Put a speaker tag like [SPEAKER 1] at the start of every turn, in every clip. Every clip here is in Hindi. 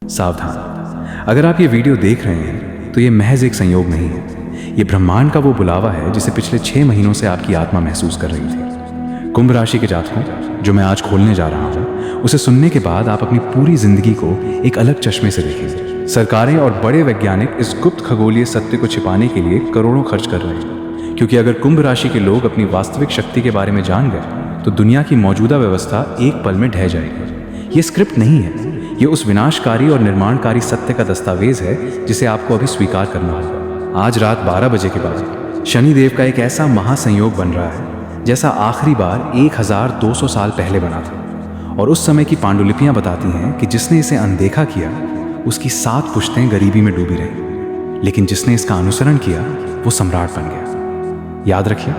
[SPEAKER 1] सावधान, अगर आप ये वीडियो देख रहे हैं तो ये महज एक संयोग नहीं है। ये ब्रह्मांड का वो बुलावा है जिसे पिछले 6 महीनों से आपकी आत्मा महसूस कर रही थी। कुंभ राशि के जातकों, जो मैं आज खोलने जा रहा हूँ, उसे सुनने के बाद आप अपनी पूरी जिंदगी को एक अलग चश्मे से देखेंगे। सरकारें और बड़े वैज्ञानिक इस गुप्त खगोलीय सत्य को छिपाने के लिए करोड़ों खर्च कर रहे हैं, क्योंकि अगर कुंभ राशि के लोग अपनी वास्तविक शक्ति के बारे में जान गए तो दुनिया की मौजूदा व्यवस्था एक पल में ढह जाएगी। ये स्क्रिप्ट नहीं है, ये उस विनाशकारी और निर्माणकारी सत्य का दस्तावेज है जिसे आपको अभी स्वीकार करना होगा। आज रात 12 बजे के बाद शनिदेव का एक ऐसा महासंयोग बन रहा है जैसा आखिरी बार 1200 साल पहले बना था। और उस समय की पांडुलिपियां बताती हैं कि जिसने इसे अनदेखा किया उसकी 7 पुश्तें गरीबी में डूबी रही, लेकिन जिसने इसका अनुसरण किया वो सम्राट बन गया। याद रखिए,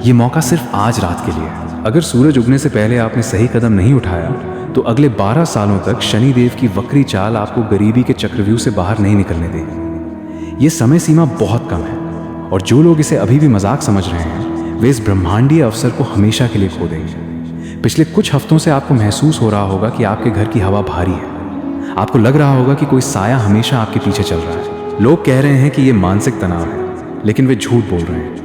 [SPEAKER 1] ये मौका सिर्फ आज रात के लिए है। अगर सूरज उगने से पहले आपने सही कदम नहीं उठाया तो अगले 12 सालों तक शनिदेव की वक्री चाल आपको गरीबी के चक्रव्यूह से बाहर नहीं निकलने देगी। ये समय सीमा बहुत कम है और जो लोग इसे अभी भी मजाक समझ रहे हैं वे इस ब्रह्मांडीय अवसर को हमेशा के लिए खो देंगे। पिछले कुछ हफ्तों से आपको महसूस हो रहा होगा कि आपके घर की हवा भारी है। आपको लग रहा होगा कि कोई साया हमेशा आपके पीछे चल रहा है। लोग कह रहे हैं कि ये मानसिक तनाव है, लेकिन वे झूठ बोल रहे हैं।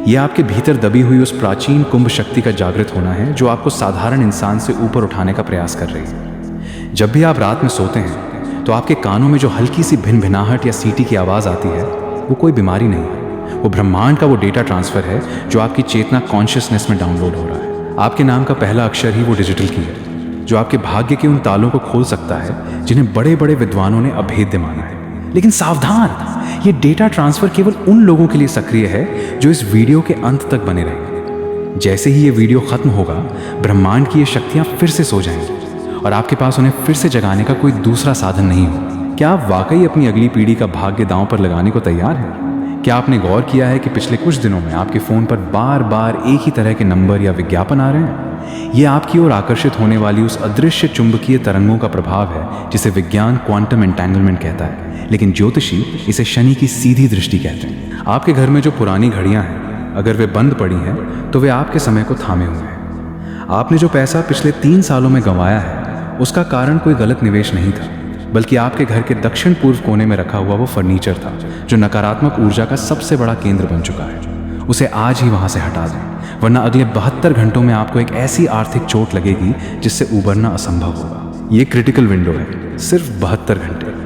[SPEAKER 1] ये आपके भीतर दबी हुई उस प्राचीन कुंभ शक्ति का जागृत होना है जो आपको साधारण इंसान से ऊपर उठाने का प्रयास कर रही है। जब भी आप रात में सोते हैं तो आपके कानों में जो हल्की सी भिनभिनाहट या सीटी की आवाज़ आती है वो कोई बीमारी नहीं है, वो ब्रह्मांड का वो डेटा ट्रांसफ़र है जो आपकी चेतना कॉन्शियसनेस में डाउनलोड हो रहा है। आपके नाम का पहला अक्षर ही वो डिजिटल की है जो आपके भाग्य के उन तालों को खोल सकता है जिन्हें बड़े बड़े विद्वानों ने अभेद्य माना है। लेकिन सावधान, ये डेटा ट्रांसफर केवल उन लोगों के लिए सक्रिय है जो इस वीडियो के अंत तक बने रहेंगे। जैसे ही ये वीडियो खत्म होगा, ब्रह्मांड की ये शक्तियां फिर से सो जाएंगी और आपके पास उन्हें फिर से जगाने का कोई दूसरा साधन नहीं होगा। क्या आप वाकई अपनी अगली पीढ़ी का भाग्य दांव पर लगाने को तैयार हैं? क्या आपने गौर किया है कि पिछले कुछ दिनों में आपके फ़ोन पर बार बार एक ही तरह के नंबर या विज्ञापन आ रहे हैं? ये आपकी ओर आकर्षित होने वाली उस अदृश्य चुंबकीय तरंगों का प्रभाव है जिसे विज्ञान क्वांटम एंटेंगलमेंट कहता है, लेकिन ज्योतिषी इसे शनि की सीधी दृष्टि कहते हैं। आपके घर में जो पुरानी घड़ियां हैं, अगर वे बंद पड़ी हैं तो वे आपके समय को थामे हुए हैं। आपने जो पैसा पिछले 3 सालों में गंवाया है उसका कारण कोई गलत निवेश नहीं था, बल्कि आपके घर के दक्षिण पूर्व कोने में रखा हुआ वो फर्नीचर था जो नकारात्मक ऊर्जा का सबसे बड़ा केंद्र बन चुका है। उसे आज ही वहां से हटा दें, वरना अगले 72 घंटों में आपको एक ऐसी आर्थिक चोट लगेगी जिससे उबरना असंभव होगा। ये क्रिटिकल विंडो है, सिर्फ 72 घंटे।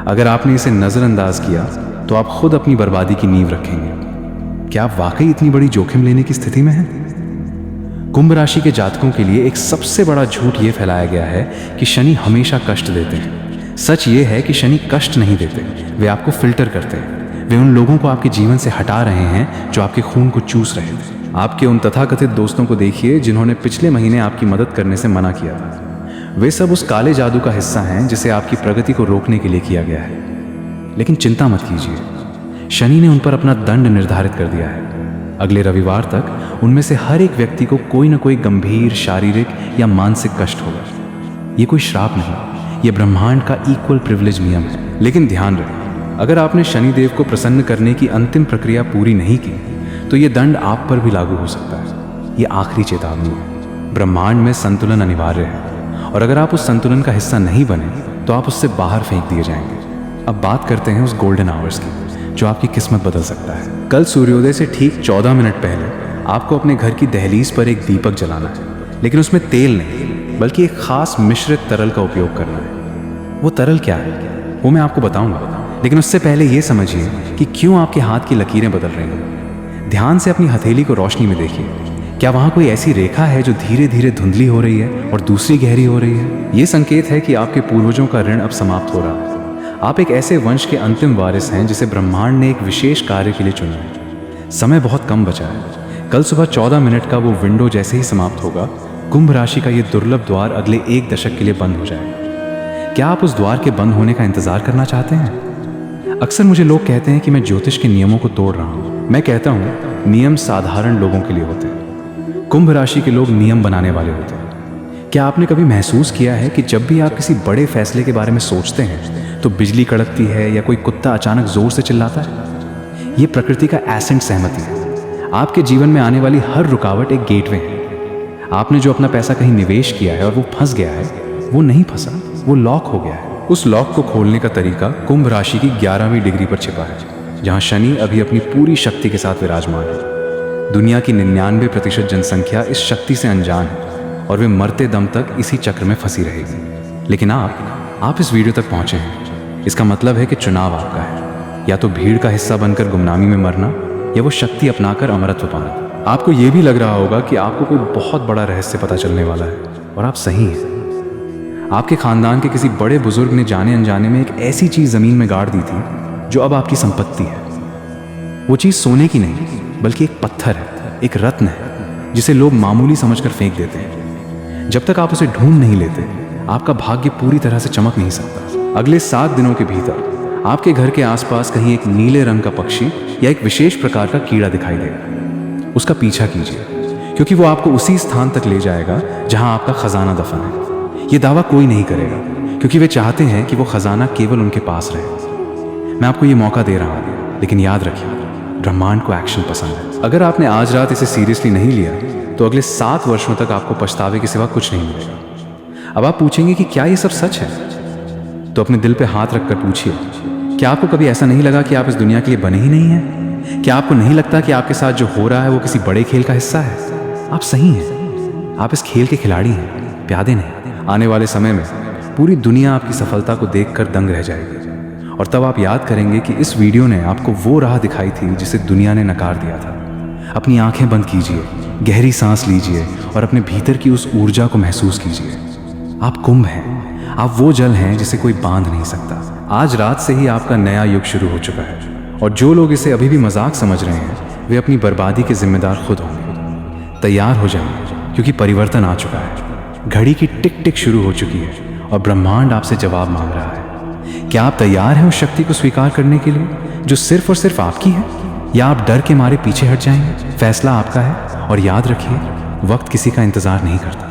[SPEAKER 1] अगर आपने इसे नज़रअंदाज किया तो आप खुद अपनी बर्बादी की नींव रखेंगे। क्या आप वाकई इतनी बड़ी जोखिम लेने की स्थिति में हैं? कुंभ राशि के जातकों के लिए एक सबसे बड़ा झूठ ये फैलाया गया है कि शनि हमेशा कष्ट देते हैं। सच ये है कि शनि कष्ट नहीं देते, वे आपको फिल्टर करते हैं। वे उन लोगों को आपके जीवन से हटा रहे हैं जो आपके खून को चूस रहे थे। आपके उन तथाकथित दोस्तों को देखिए जिन्होंने पिछले महीने आपकी मदद करने से मना किया था। वे सब उस काले जादू का हिस्सा हैं जिसे आपकी प्रगति को रोकने के लिए किया गया है। लेकिन चिंता मत कीजिए, शनि ने उन पर अपना दंड निर्धारित कर दिया है। अगले रविवार तक उनमें से हर एक व्यक्ति को कोई न कोई गंभीर शारीरिक या मानसिक कष्ट होगा। ये कोई श्राप नहीं, ये ब्रह्मांड का इक्वल प्रिविलेज नियम है। लेकिन ध्यान रखें, अगर आपने शनिदेव को प्रसन्न करने की अंतिम प्रक्रिया पूरी नहीं की तो ये दंड आप पर भी लागू हो सकता है। ये आखिरी चेतावनी है। ब्रह्मांड में संतुलन अनिवार्य है और अगर आप उस संतुलन का हिस्सा नहीं बने तो आप उससे बाहर फेंक दिए जाएंगे। अब बात करते हैं उस गोल्डन आवर्स की जो आपकी किस्मत बदल सकता है। कल सूर्योदय से ठीक 14 मिनट पहले आपको अपने घर की दहलीज पर एक दीपक जलाना है, लेकिन उसमें तेल नहीं बल्कि एक खास मिश्रित तरल का उपयोग करना है। वो तरल क्या है वो मैं आपको बताऊंगा, लेकिन उससे पहले ये समझिए कि क्यों आपके हाथ की लकीरें बदल रही हैं। ध्यान से अपनी हथेली को रोशनी में देखिए। क्या वहाँ कोई ऐसी रेखा है जो धीरे धीरे धुंधली हो रही है और दूसरी गहरी हो रही है? ये संकेत है कि आपके पूर्वजों का ऋण अब समाप्त हो रहा है। आप एक ऐसे वंश के अंतिम वारिस हैं जिसे ब्रह्मांड ने एक विशेष कार्य के लिए चुना है। समय बहुत कम बचा है। कल सुबह 14 मिनट का वो विंडो जैसे ही समाप्त होगा, कुंभ राशि का ये दुर्लभ द्वार अगले 1 दशक के लिए बंद हो जाएगा। क्या आप उस द्वार के बंद होने का इंतजार करना चाहते हैं? अक्सर मुझे लोग कहते हैं कि मैं ज्योतिष के नियमों को तोड़ रहा हूँ। मैं कहता हूँ, नियम साधारण लोगों के लिए होते हैं, कुंभ राशि के लोग नियम बनाने वाले होते हैं। क्या आपने कभी महसूस किया है कि जब भी आप किसी बड़े फैसले के बारे में सोचते हैं तो बिजली कड़कती है या कोई कुत्ता अचानक जोर से चिल्लाता है? ये प्रकृति का एसेंट सहमति है। आपके जीवन में आने वाली हर रुकावट एक गेटवे है। आपने जो अपना पैसा कहीं निवेश किया है और वो फंस गया है, वो नहीं फंसा, वो लॉक हो गया है। उस लॉक को खोलने का तरीका कुंभ राशि की 11वीं डिग्री पर छिपा है, जहां शनि अभी अपनी पूरी शक्ति के साथ विराजमान है। दुनिया की 99% जनसंख्या इस शक्ति से अनजान है और वे मरते दम तक इसी चक्र में फंसी रहेगी। लेकिन आप इस वीडियो तक पहुंचे हैं, इसका मतलब है कि चुनाव आपका है। या तो भीड़ का हिस्सा बनकर गुमनामी में मरना, या वो शक्ति अपनाकर अमरत्व पाना। आपको ये भी लग रहा होगा कि आपको कोई बहुत बड़ा रहस्य पता चलने वाला है, और आप सही हैं। आपके खानदान के किसी बड़े बुजुर्ग ने जाने अनजाने में एक ऐसी चीज जमीन में गाड़ दी थी जो अब आपकी संपत्ति है। वो चीज सोने की नहीं, बल्कि एक पत्थर है, एक रत्न है, जिसे लोग मामूली समझकर फेंक देते हैं। जब तक आप उसे ढूंढ नहीं लेते, आपका भाग्य पूरी तरह से चमक नहीं सकता। अगले 7 दिनों के भीतर आपके घर के आसपास कहीं एक नीले रंग का पक्षी या एक विशेष प्रकार का कीड़ा दिखाई देगा। उसका पीछा कीजिए, क्योंकि वो आपको उसी स्थान तक ले जाएगा जहां आपका खजाना दफन है। ये दावा कोई नहीं करेगा, क्योंकि वे चाहते हैं कि वो खजाना केवल उनके पास रहे। मैं आपको ये मौका दे रहा हूं, लेकिन याद रखिए, ब्रह्मांड को एक्शन पसंद है। अगर आपने आज रात इसे सीरियसली नहीं लिया, तो अगले 7 वर्षों तक आपको पछतावे के सिवा कुछ नहीं मिलेगा। अब आप पूछेंगे कि क्या ये सब सच है? तो अपने दिल पे हाथ रखकर पूछिए, क्या आपको कभी ऐसा नहीं लगा कि आप इस दुनिया के लिए बने ही नहीं हैं? क्या आपको नहीं लगता कि आपके साथ जो हो रहा है वो किसी बड़े खेल का हिस्सा है? आप सही हैं, आप इस खेल के खिलाड़ी हैं, प्यादे नहीं। आने वाले समय में पूरी दुनिया आपकी सफलता को देखकर दंग रह जाएगी, और तब आप याद करेंगे कि इस वीडियो ने आपको वो राह दिखाई थी जिसे दुनिया ने नकार दिया था। अपनी आंखें बंद कीजिए, गहरी सांस लीजिए और अपने भीतर की उस ऊर्जा को महसूस कीजिए। आप कुंभ हैं, आप वो जल हैं जिसे कोई बांध नहीं सकता। आज रात से ही आपका नया युग शुरू हो चुका है, और जो लोग इसे अभी भी मजाक समझ रहे हैं, वे अपनी बर्बादी के जिम्मेदार खुद होंगे। तैयार हो जाएं, क्योंकि परिवर्तन आ चुका है। घड़ी की टिक टिक शुरू हो चुकी है, और ब्रह्मांड आपसे जवाब मांग रहा है। क्या आप तैयार हैं उस शक्ति को स्वीकार करने के लिए जो सिर्फ और सिर्फ आपकी है, या आप डर के मारे पीछे हट जाएंगे? फैसला आपका है, और याद रखिए, वक्त किसी का इंतजार नहीं करता।